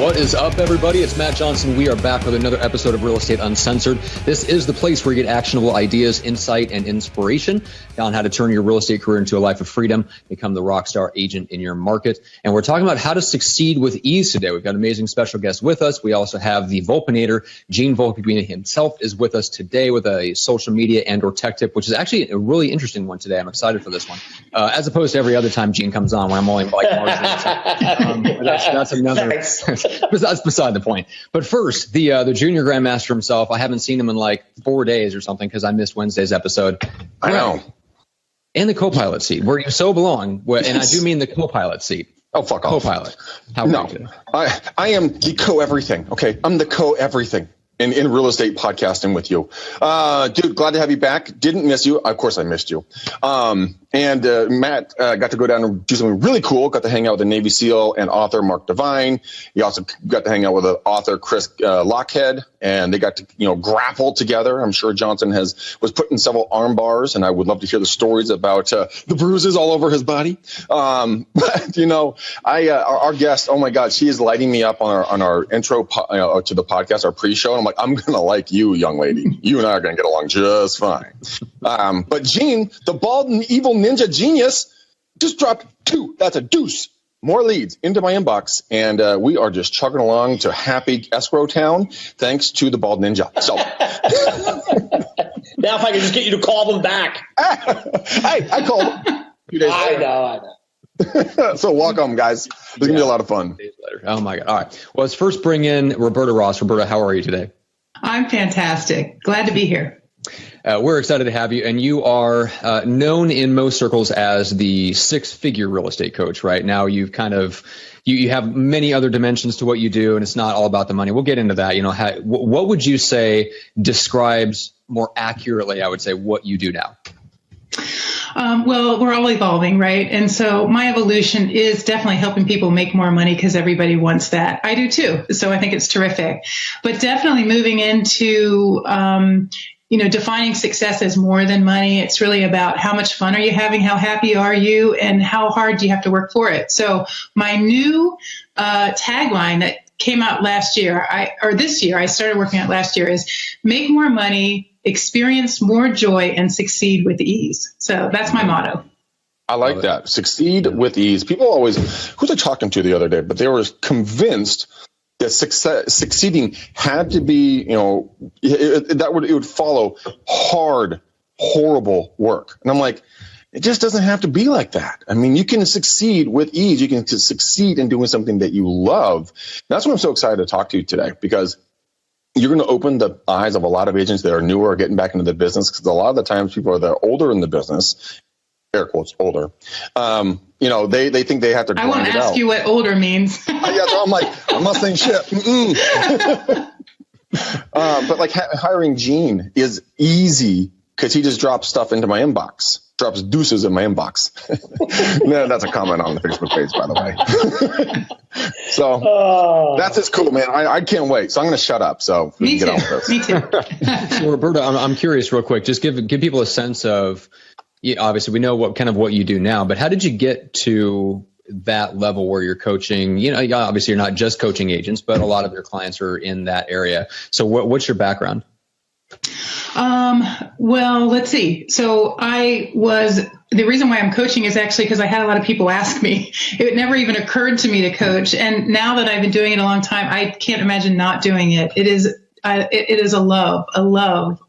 What is up, everybody? It's Matt Johnson. We are back with another episode of Real Estate Uncensored. This is the place where you get actionable ideas, insight, and inspiration on how to turn your real estate career into a life of freedom, become the rock star agent in your market. And we're talking about how to succeed with ease today. We've got an amazing special guest with us. We also have the Volpinator. Gene Volpe himself is with us today with a social media and or tech tip, which is actually a really interesting one today. I'm excited for this one. As opposed to every other time Gene comes on when I'm only like marginally. That's another... Nice. That's beside the point. But first, the junior grandmaster himself. I haven't seen him in like 4 days or something because I missed Wednesday's episode. I know. In the co-pilot seat, where you so belong, and I do mean the co-pilot seat. Oh, fuck off. Co-pilot. No, I am the co-everything. Okay, I'm the co-everything in real estate podcasting with you. Dude, glad to have you back. Didn't miss you. Of course I missed you. And Matt got to go down and do something really cool. Got to hang out with the Navy SEAL and author Mark Devine. He also got to hang out with the author Chris Lockhead, and they got to grapple together. I'm sure Johnson was put in several arm bars, and I would love to hear the stories about the bruises all over his body. But our guest, oh my God, she is lighting me up on our intro to the podcast, our pre-show. And I'm like, I'm gonna like you, young lady. You and I are gonna get along just fine. But Gene, the bald and evil ninja genius, just dropped 2. That's a deuce. More leads into my inbox, and we are just chugging along to happy escrow town thanks to the bald ninja. So now if I can just get you to call them back. I called them 2 days later. I know. So welcome, guys. It's going to be a lot of fun. Days later. Oh, my God. All right. Well, let's first bring in Roberta Ross. Roberta, how are you today? I'm fantastic. Glad to be here. We're excited to have you. And you are known in most circles as the 6-figure real estate coach, right? Now you've kind of, you have many other dimensions to what you do, and it's not all about the money. We'll get into that. What would you say describes more accurately, I would say, what you do now? Well, we're all evolving, right? And so my evolution is definitely helping people make more money because everybody wants that. I do too. So I think it's terrific. But definitely moving into, defining success as more than money. It's really about how much fun are you having, how happy are you, and how hard do you have to work for it. So my new tagline that came out this year, I started working out last year, is make more money, experience more joy, and succeed with ease. So that's my motto. I like that. Succeed with ease. People always, who was I talking to the other day, but they were convinced that succeeding had to be, it would follow hard, horrible work. And I'm like, it just doesn't have to be like that. I mean, you can succeed with ease. You can succeed in doing something that you love. That's what I'm so excited to talk to you today, because you're going to open the eyes of a lot of agents that are newer or getting back into the business, because a lot of the times people that are older in the business, air quotes, older, they think they have to grind it out. I won't ask you what older means. Yeah, so I'm like, I'm not saying shit. But like hiring Gene is easy because he just drops stuff into my inbox. Drops deuces in my inbox. No, that's a comment on the Facebook page, by the way. So that's just cool, man. I can't wait. So I'm going to shut up. So we can get on with this. Me too. So Roberta, I'm curious real quick. Just give people a sense of, obviously we know what you do now, but how did you get to that level where you're coaching? Obviously you're not just coaching agents, but a lot of your clients are in that area. So what's your background? Well, let's see. So the reason why I'm coaching is actually because I had a lot of people ask me. It never even occurred to me to coach. And now that I've been doing it a long time, I can't imagine not doing it. It is a love.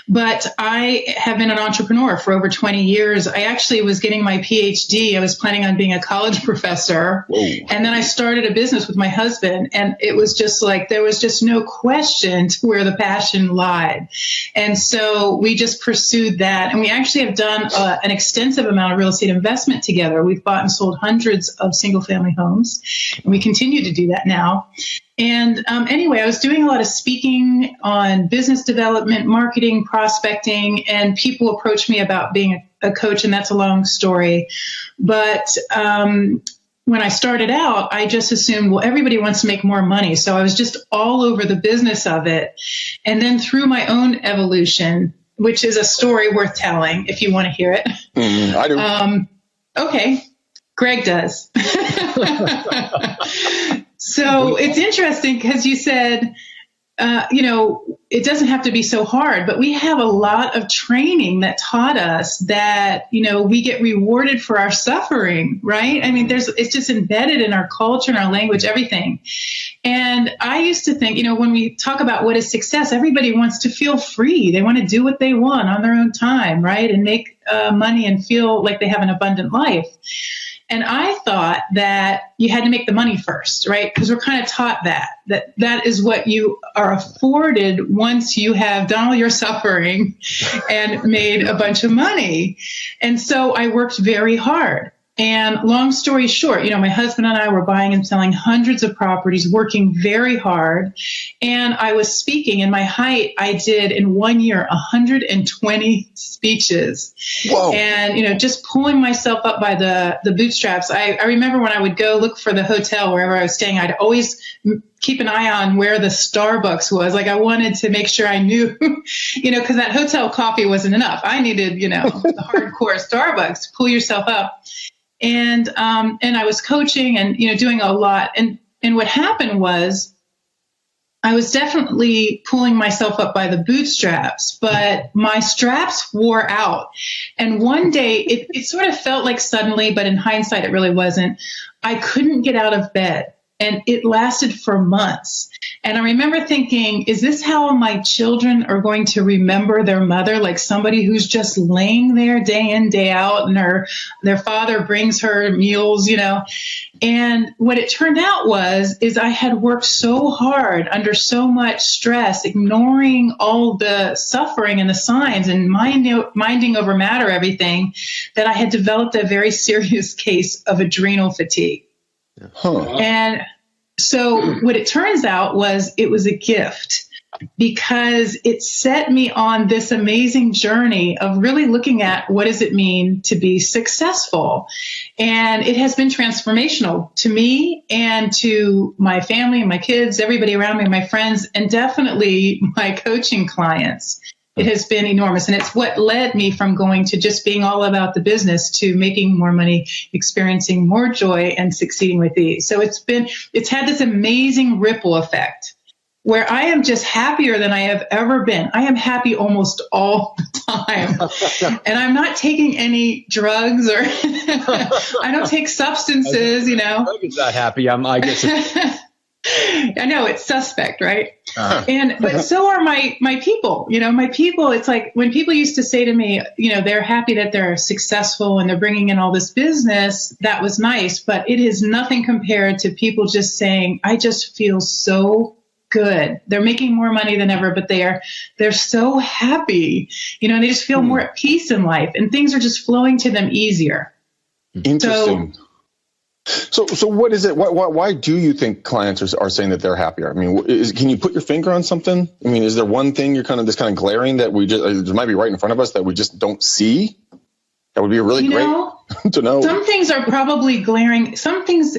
But I have been an entrepreneur for over 20 years. I actually was getting my PhD. I was planning on being a college professor. Whoa. And then I started a business with my husband, and it was just like, there was just no question to where the passion lied. And so we just pursued that. And we actually have done an extensive amount of real estate investment together. We've bought and sold hundreds of single family homes, and we continue to do that now. And anyway, I was doing a lot of speaking on business development, marketing, prospecting, and people approached me about being a coach, and that's a long story. But when I started out, I just assumed, well, everybody wants to make more money. So I was just all over the business of it. And then through my own evolution, which is a story worth telling if you want to hear it. I do. Okay. Greg does. So it's interesting because you said, it doesn't have to be so hard, but we have a lot of training that taught us that, we get rewarded for our suffering, right? I mean, it's just embedded in our culture and our language, everything. And I used to think, when we talk about what is success, everybody wants to feel free. They want to do what they want on their own time, right? And make money and feel like they have an abundant life. And I thought that you had to make the money first, right? Because we're kind of taught that is what you are afforded once you have done all your suffering and made a bunch of money. And so I worked very hard. And long story short, my husband and I were buying and selling hundreds of properties, working very hard. And I was speaking. In my height, I did in 1 year 120 speeches. Whoa. And, just pulling myself up by the bootstraps. I remember when I would go look for the hotel wherever I was staying, I'd always keep an eye on where the Starbucks was. Like I wanted to make sure I knew, because that hotel coffee wasn't enough. I needed, the hardcore Starbucks to pull yourself up. And I was coaching and, doing a lot. And what happened was I was definitely pulling myself up by the bootstraps, but my straps wore out. And one day it sort of felt like suddenly, but in hindsight, it really wasn't. I couldn't get out of bed. And it lasted for months. And I remember thinking, is this how my children are going to remember their mother? Like somebody who's just laying there day in, day out, and their father brings her meals, And what it turned out is I had worked so hard under so much stress, ignoring all the suffering and the signs and minding over matter, everything, that I had developed a very serious case of adrenal fatigue. Huh. And so what it turns out it was a gift because it set me on this amazing journey of really looking at what does it mean to be successful. And it has been transformational to me and to my family and my kids, everybody around me, my friends, and definitely my coaching clients. It has been enormous. And it's what led me from going to just being all about the business to making more money, experiencing more joy, and succeeding with ease. So it's had this amazing ripple effect where I am just happier than I have ever been. I am happy almost all the time. And I'm not taking any drugs or I don't take substances, Greg is not happy. I guess. I know it's suspect, right? But so are my people, my people. It's like when people used to say to me, they're happy that they're successful and they're bringing in all this business. That was nice, but it is nothing compared to people just saying, I just feel so good. They're making more money than ever, but they're so happy, and they just feel more at peace in life and things are just flowing to them easier. Interesting. So what is it? Why do you think clients are saying that they're happier? I mean, can you put your finger on something? I mean, is there one thing you're kind of glaring that we just might be right in front of us that we just don't see? That would be really great to know. Some things are probably glaring. Some things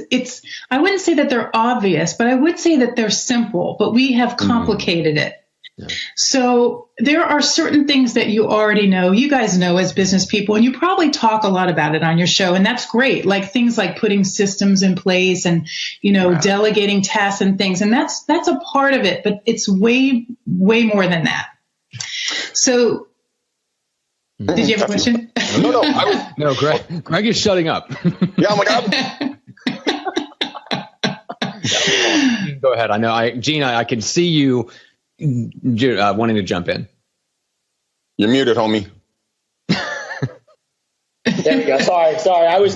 I wouldn't say that they're obvious, but I would say that they're simple, but we have complicated it. Yeah. So there are certain things that you already know, you guys know as business people, and you probably talk a lot about it on your show. And that's great. Like things like putting systems in place and, delegating tasks and things. And that's a part of it, but it's way, way more than that. So did you have a question? No, Greg is shutting up. Yeah, oh my God. Go ahead. I know, Gene, I can see you wanting to jump in. You're muted, homie. There we go. Sorry. I was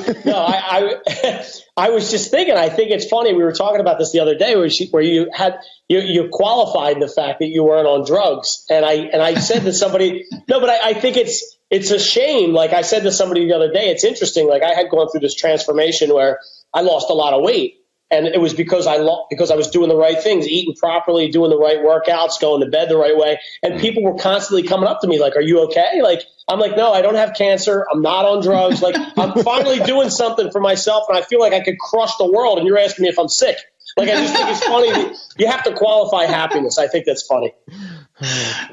just thinking. I think it's funny. We were talking about this the other day, where you qualified the fact that you weren't on drugs, and I said to somebody, no, but I think it's a shame. Like I said to somebody the other day, it's interesting. Like I had gone through this transformation where I lost a lot of weight. And it was because I was doing the right things, eating properly, doing the right workouts, going to bed the right way. And people were constantly coming up to me like, are you okay? Like, I'm like, no, I don't have cancer. I'm not on drugs. Like, I'm finally doing something for myself. And I feel like I could crush the world. And you're asking me if I'm sick. Like, I just think it's funny that you have to qualify happiness. I think that's funny.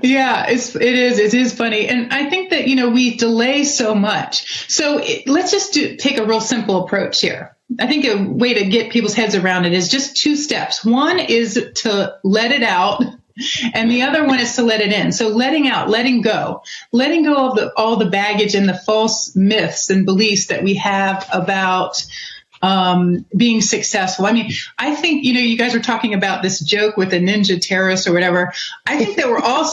Yeah, it is funny. And I think that, we delay so much. So let's just take a real simple approach here. I think a way to get people's heads around it is just 2 steps. One is to let it out, and the other one is to let it in. So letting out, letting go of all the baggage and the false myths and beliefs that we have about being successful. I mean, I think, you guys were talking about this joke with the ninja terrorist or whatever. I think that we're all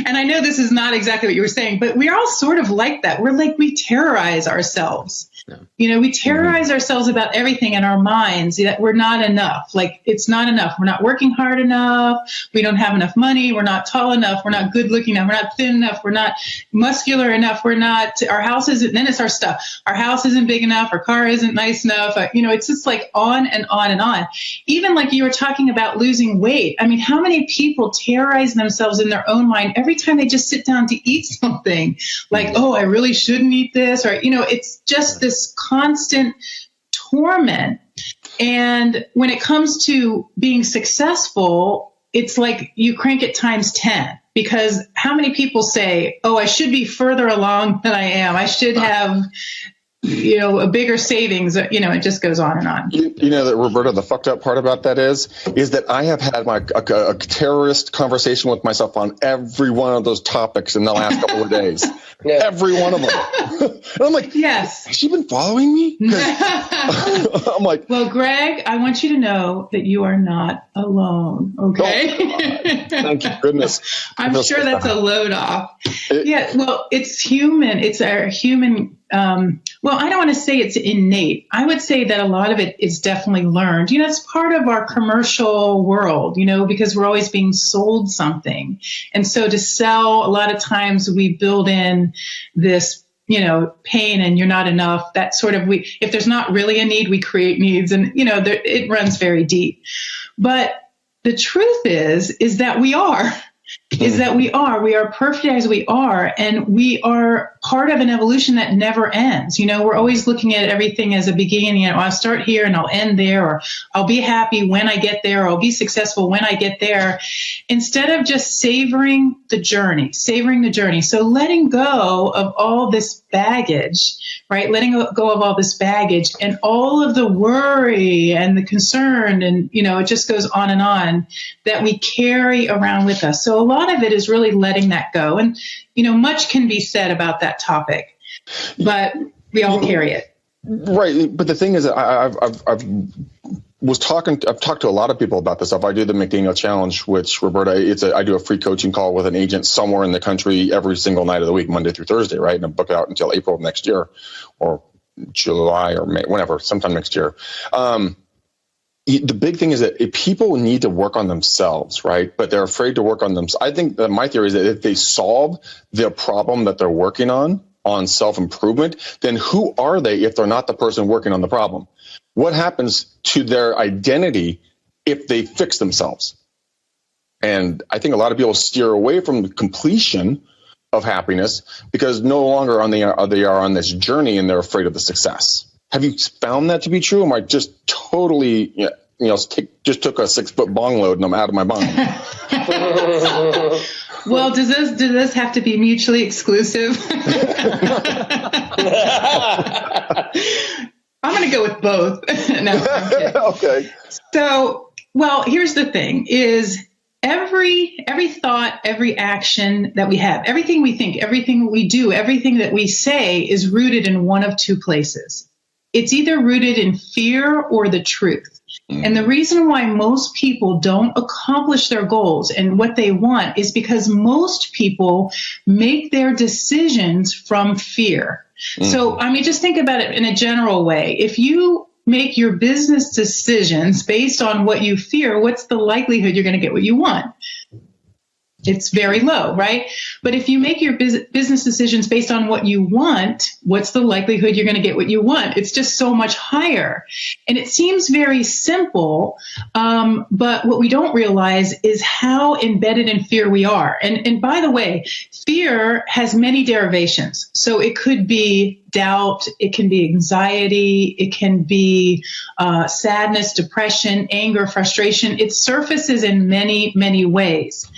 and I know this is not exactly what you were saying, but we're all sort of like that. We're like, we terrorize ourselves. Yeah. We terrorize ourselves about everything in our minds, that we're not enough. Like, it's not enough. We're not working hard enough. We don't have enough money. We're not tall enough. We're not good looking enough. We're not thin enough. We're not muscular enough. We're not, our house isn't, then it's our stuff. Our house isn't big enough. Our car isn't nice enough. It's just like on and on and on. Even like you were talking about losing weight. I mean, how many people terrorize themselves in their own mind every time they just sit down to eat something? Like, oh, I really shouldn't eat this. Or, it's just this constant torment. And when it comes to being successful, it's like you crank it times 10, because how many people say, oh, I should be further along than I am. I should have, a bigger savings, it just goes on and on. That, Roberta, the fucked up part about that is that I have had a terrorist conversation with myself on every one of those topics in the last couple of days. Yeah. Every one of them. And I'm like, yes. Has she been following me? I'm like, well, Greg, I want you to know that you are not alone. Okay. Oh, thank you, goodness. I'm sure that's a load off. Well, it's human. It's our human. Well, I don't want to say it's innate. I would say that a lot of it is definitely learned. It's part of our commercial world, because we're always being sold something. And so to sell, a lot of times we build in this, pain and you're not enough. That sort of, if there's not really a need, we create needs, and, it runs very deep. But the truth is that we are. We are perfect as we are, and we are part of an evolution that never ends. We're always looking at everything as a beginning. I'll start here and I'll end there, or I'll be happy when I get there, or I'll be successful when I get there, instead of just savoring the journey. So letting go of all this baggage, right? Letting go of all this baggage and all of the worry and the concern, and, it just goes on and on, that we carry around with us. So a lot of it is really letting that go. And, much can be said about that topic, but we all carry it. Right. But the thing is, I've talked to a lot of people about this stuff. I do the McDaniel challenge, which, Roberta, I do a free coaching call with an agent somewhere in the country every single night of the week, Monday through Thursday, right? And I book out until April of next year, or July or May, whenever, sometime next year. The big thing is that if people need to work on themselves, right? But they're afraid to work on themselves. I think that my theory is that if they solve the problem that they're working on self-improvement, then who are they if they're not the person working on the problem? What happens to their identity if they fix themselves? And I think a lot of people steer away from the completion of happiness because no longer they are on this journey, and they're afraid of the success. Have you found that to be true? Or am I just totally, just took a 6-foot bong load and I'm out of my bong? Well, does this have to be mutually exclusive? I'm going to go with both. No, I'm kidding. Okay. So, well, here's the thing: is every thought, every action that we have, everything we think, everything we do, everything that we say is rooted in one of 2 places. It's either rooted in fear or the truth. And the reason why most people don't accomplish their goals and what they want is because most people make their decisions from fear. So, just think about it in a general way. If you make your business decisions based on what you fear, what's the likelihood you're going to get what you want? It's very low, right? But if you make your business decisions based on what you want, what's the likelihood you're going to get what you want? It's just so much higher. And it seems very simple, but what we don't realize is how embedded in fear we are. And by the way, fear has many derivations. So it could be doubt, it can be anxiety, it can be sadness, depression, anger, frustration. It surfaces in many, many ways.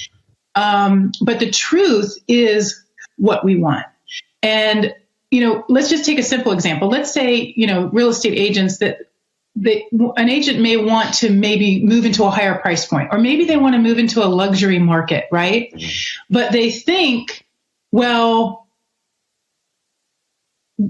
But the truth is what we want. And, let's just take a simple example. Let's say, real estate agents that an agent may want to maybe move into a higher price point, or maybe they want to move into a luxury market, right? But they think, well,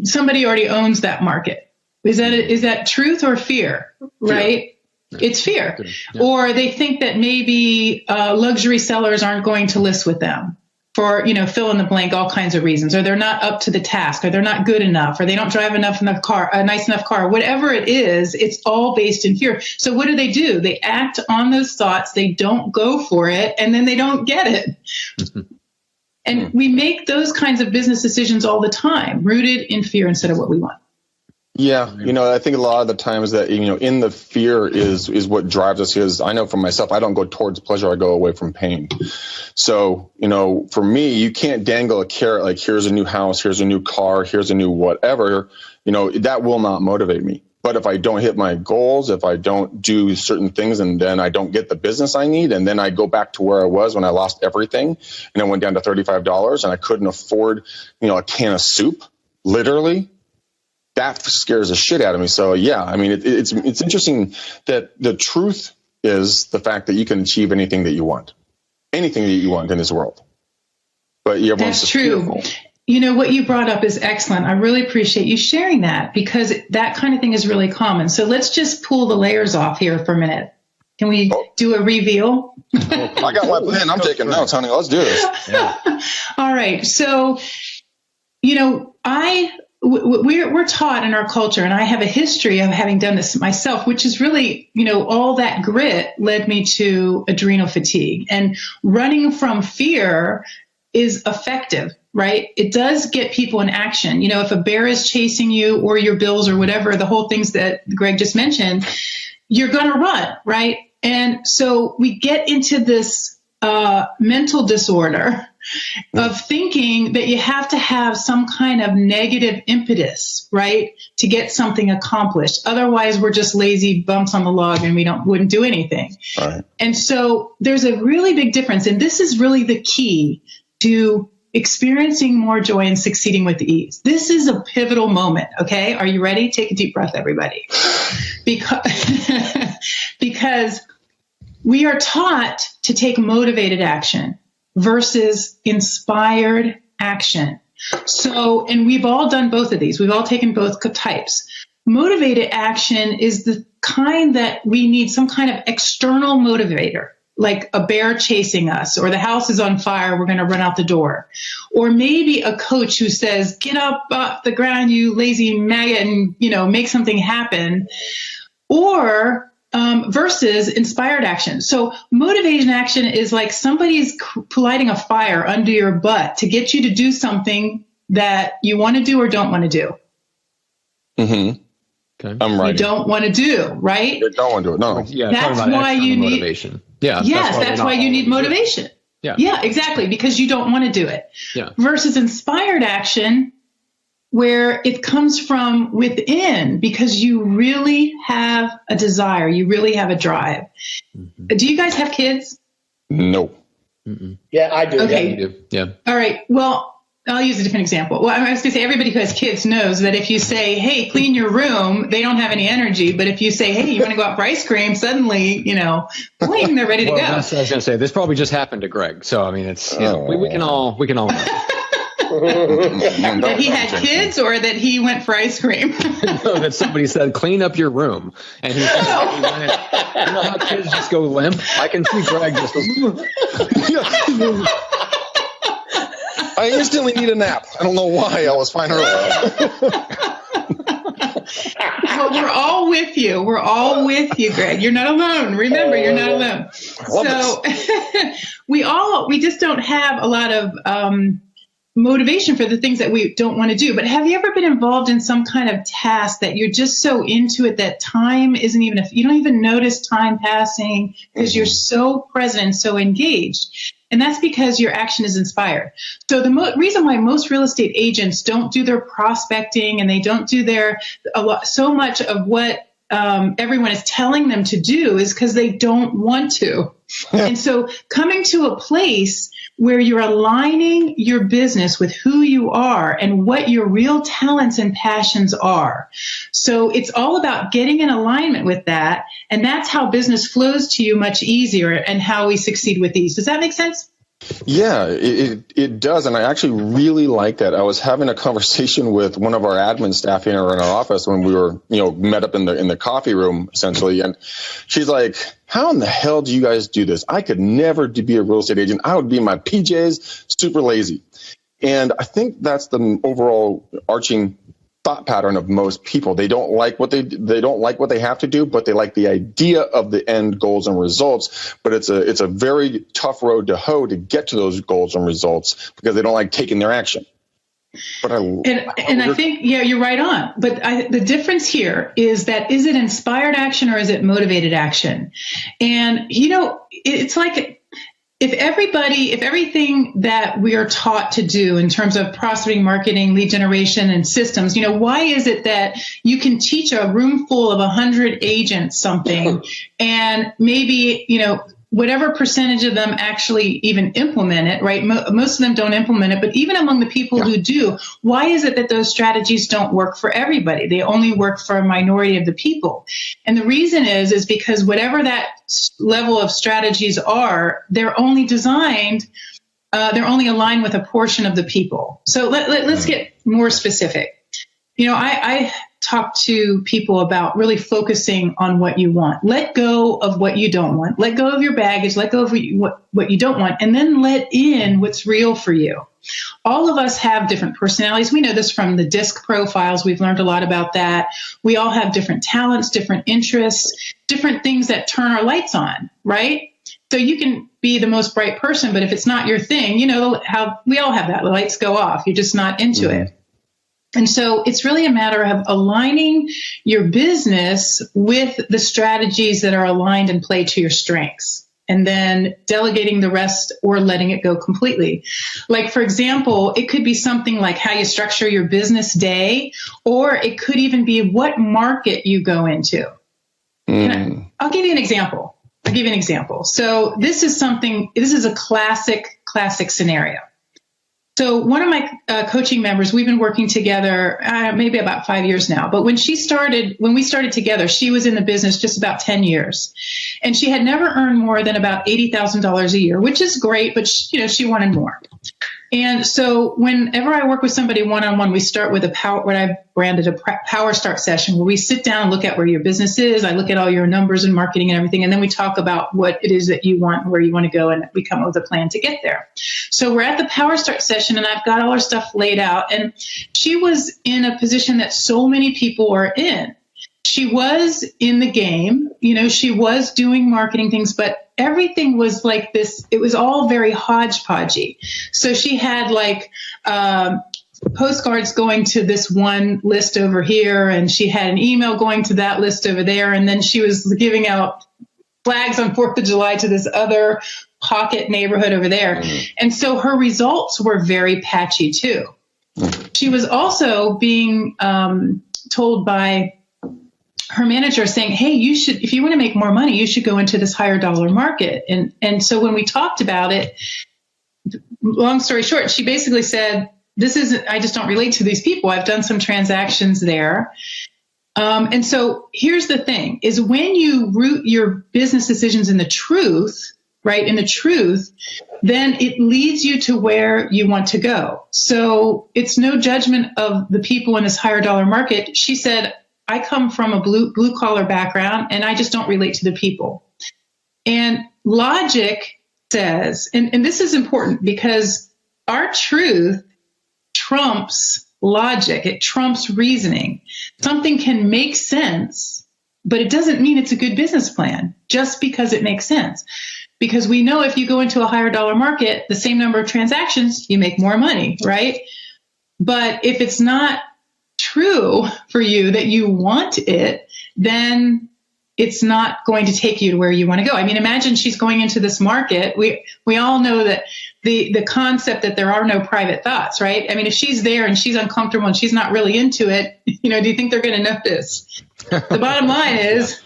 somebody already owns that market. Is that truth or fear, right? It's fear. Yeah. Or they think that maybe luxury sellers aren't going to list with them for, fill in the blank, all kinds of reasons, or they're not up to the task, or they're not good enough, or they don't drive enough in the car, a nice enough car, whatever it is, it's all based in fear. So what do? They act on those thoughts. They don't go for it, and then they don't get it. And we make those kinds of business decisions all the time, rooted in fear instead of what we want. Yeah. I think a lot of the times that, in the fear is what drives us. Because I know for myself, I don't go towards pleasure. I go away from pain. So, for me, you can't dangle a carrot like, here's a new house, here's a new car, here's a new whatever, that will not motivate me. But if I don't hit my goals, if I don't do certain things, and then I don't get the business I need, and then I go back to where I was when I lost everything, and I went down to $35 and I couldn't afford, a can of soup, literally, that scares the shit out of me. So yeah, it's interesting that the truth is the fact that you can achieve anything that you want in this world. But that's true. Fearful. What you brought up is excellent. I really appreciate you sharing that, because that kind of thing is really common. So let's just pull the layers off here for a minute. Can we do a reveal? I got my pen. I'm taking notes, honey. Let's do this. Yeah. All right. So, we're taught in our culture, and I have a history of having done this myself, which is really, all that grit led me to adrenal fatigue. And running from fear is effective, right? It does get people in action. If a bear is chasing you, or your bills, or whatever, the whole things that Greg just mentioned, you're going to run, right? And so we get into this mental disorder of thinking that you have to have some kind of negative impetus, right, to get something accomplished. Otherwise, we're just lazy bumps on the log, and we wouldn't do anything. Right. And so there's a really big difference, and this is really the key to experiencing more joy and succeeding with ease. This is a pivotal moment. Okay, are you ready? Take a deep breath, everybody, because we are taught to take motivated action versus inspired action. So, and we've all done both of these. We've all taken both types. Motivated action is the kind that we need some kind of external motivator, like a bear chasing us, or the house is on fire, we're going to run out the door. Or maybe a coach who says, get up off the ground, you lazy maggot, and, make something happen. Or versus inspired action. So motivation action is like somebody's lighting a fire under your butt to get you to do something that you want to do or don't want to do. Mm-hmm. Okay. I'm right. You don't want to do, right? You don't want to do it. No. Yeah, that's why you need motivation. Yeah. Yes, that's why you need motivation. Yeah. Yeah, exactly. Because you don't want to do it. Yeah. Versus inspired action, where it comes from within, because you really have a desire, you really have a drive. Mm-hmm. Do you guys have kids? No. Mm-mm. Yeah, I do. Okay. Yeah, you do. Yeah. All right. Well, I'll use a different example. Well, I was going to say everybody who has kids knows that if you say, hey, clean your room, they don't have any energy. But if you say, hey, you want to go out for ice cream, suddenly, boing, they're ready to go. That's what I was going to say. This probably just happened to Greg. So, it's, we can all that he had kids, or that he went for ice cream? No, that somebody said, clean up your room. And he said, how kids just go limp? I can see Greg just I instantly need a nap. I don't know why. I was fine earlier. Well, we're all with you. We're all with you, Greg. You're not alone. Remember, you're not alone. So we just don't have a lot of motivation for the things that we don't want to do. But have you ever been involved in some kind of task that you're just so into it that time isn't even, you don't even notice time passing because you're so present and so engaged? And that's because your action is inspired. So the reason why most real estate agents don't do their prospecting, and they don't do so much of what everyone is telling them to do is because they don't want to. And so coming to a place where you're aligning your business with who you are and what your real talents and passions are. So it's all about getting in alignment with that. And that's how business flows to you much easier and how we succeed with these. Does that make sense? Yeah, it does. And I actually really like that. I was having a conversation with one of our admin staff here in our office when we were, met up in the coffee room essentially. And she's like, how in the hell do you guys do this? I could never be a real estate agent. I would be in my PJs, super lazy. And I think that's the overall arching thought pattern of most people. They don't like what they have to do, but they like the idea of the end goals and results. But it's a very tough road to hoe to get to those goals and results because they don't like taking their action. But I think, you're right on. But the difference here is that, is it inspired action or is it motivated action? And, it's like, if everything that we are taught to do in terms of prospecting, marketing, lead generation, and systems, why is it that you can teach a room full of 100 agents something and maybe, whatever percentage of them actually even implement it, right? Most of them don't implement it, but even among the people who do, why is it that those strategies don't work for everybody? They only work for a minority of the people. And the reason is because whatever that level of strategies are, they're only designed, they're only aligned with a portion of the people. So let's get more specific. I talk to people about really focusing on what you want. Let go of what you don't want. Let go of your baggage. Let go of what you don't want, and then let in what's real for you. All of us have different personalities. We know this from the DISC profiles. We've learned a lot about that. We all have different talents, different interests, different things that turn our lights on, right? So you can be the most bright person, but if it's not your thing, how we all have that. The lights go off. You're just not into it. And so it's really a matter of aligning your business with the strategies that are aligned and play to your strengths, and then delegating the rest or letting it go completely. Like, for example, it could be something like how you structure your business day, or it could even be what market you go into. I'll give you an example. So this is a classic scenario. So one of my coaching members, we've been working together maybe about 5 years now. But when we started together, she was in the business just about 10 years. And she had never earned more than about $80,000 a year, which is great, but she wanted more. And so whenever I work with somebody one-on-one, we start with what I've branded a power start session, where we sit down and look at where your business is. I look at all your numbers and marketing and everything. And then we talk about what it is that you want and where you want to go. And we come up with a plan to get there. So we're at the power start session and I've got all our stuff laid out. And she was in a position that so many people are in. She was in the game, she was doing marketing things, but everything was like this. It was all very hodgepodgey. So she had postcards going to this one list over here, and she had an email going to that list over there. And then she was giving out flags on 4th of July to this other pocket neighborhood over there. And so her results were very patchy too. She was also being told by her manager saying, hey, if you want to make more money, you should go into this higher dollar market. And so when we talked about it, long story short, she basically said, I just don't relate to these people. I've done some transactions there. And so here's the thing is, when you root your business decisions in the truth, right, then it leads you to where you want to go. So it's no judgment of the people in this higher dollar market. She said, I come from a blue collar background and I just don't relate to the people. And logic says, and this is important because our truth trumps logic. It trumps reasoning. Something can make sense, but it doesn't mean it's a good business plan just because it makes sense. Because we know if you go into a higher dollar market, the same number of transactions, you make more money, right? But if it's not true for you that you want it, then it's not going to take you to where you want to go. I mean, imagine she's going into this market. We all know that the concept that there are no private thoughts, right? I mean, if she's there and she's uncomfortable and she's not really into it, do you think they're going to notice? The bottom line is,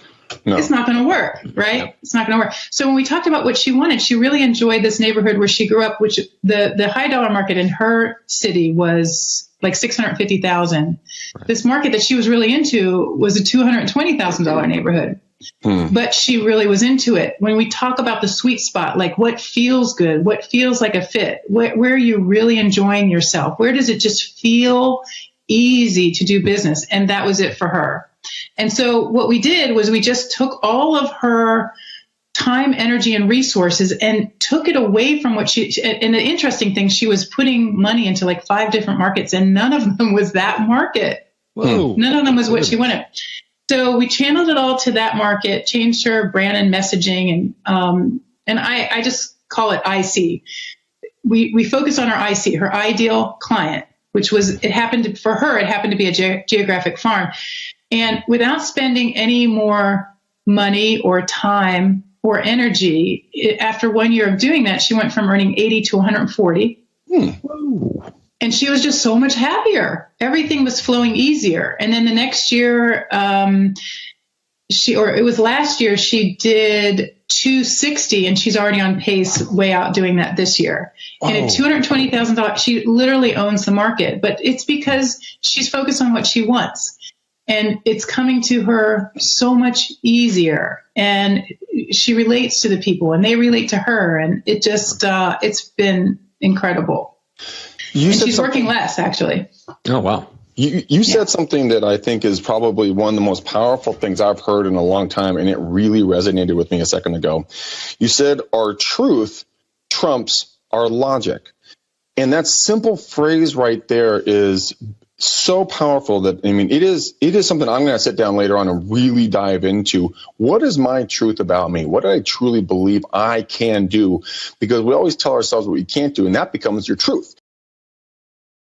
no. It's not going to work, right? Yep. It's not going to work. So when we talked about what she wanted, she really enjoyed this neighborhood where she grew up, which the high dollar market in her city was like $650,000. Right. This market that she was really into was a $220,000 neighborhood. But she really was into it. When we talk about the sweet spot, like what feels good, what feels like a fit, where are you really enjoying yourself? Where does it just feel easy to do business? And that was it for her. And so what we did was we just took all of her time, energy, and resources and took it away from what and the interesting thing, she was putting money into like 5 different markets, and none of them was that market. Whoa. None of them was what she wanted. So we channeled it all to that market, changed her brand and messaging, and I just call it IC. We focus on her IC, her ideal client, which was, it happened to be a geographic farm. And without spending any more money or time or energy, after 1 year of doing that, she went from earning 80 to 140. And she was just so much happier. Everything was flowing easier. And then the next year, last year, she did 260, and she's already on pace, way out doing that this year. And at $220,000, she literally owns the market. But it's because she's focused on what she wants. And it's coming to her so much easier. And she relates to the people, and they relate to her. And it just, it's been incredible. And she's working less, actually. Oh, wow. You said something that I think is probably one of the most powerful things I've heard in a long time, and it really resonated with me a second ago. You said our truth trumps our logic. And that simple phrase right there is so powerful that, I mean, it is something I'm going to sit down later on and really dive into. What is my truth about me? What do I truly believe I can do? Because we always tell ourselves what we can't do, and that becomes your truth.